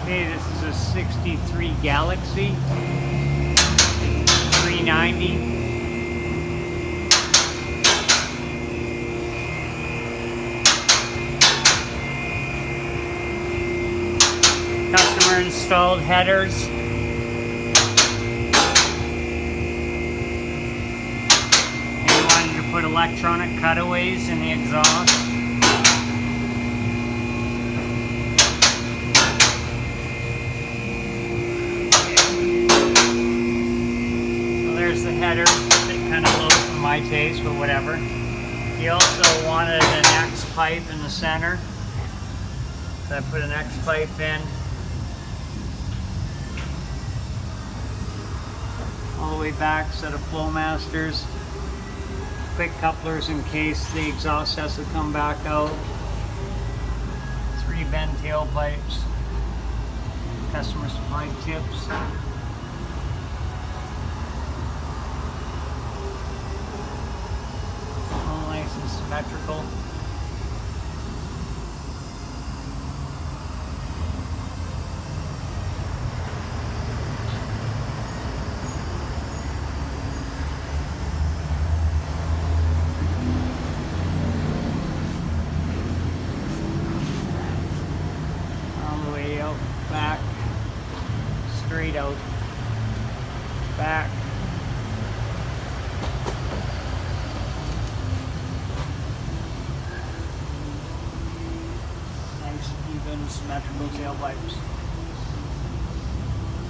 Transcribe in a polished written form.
Okay, this is a 63 Galaxy 390. Customer installed headers. And he wanted to put electronic cutaways in the exhaust. There's the header. It kind of low for my taste, but whatever. He also wanted an X pipe in the center. So I put an X pipe in. All the way back, set of Flowmasters. Quick couplers in case the exhaust has to come back out. 3 bend tailpipes. Customer supplied tips. Symmetrical. All the way out, back, straight out, back. Even symmetrical tailpipes.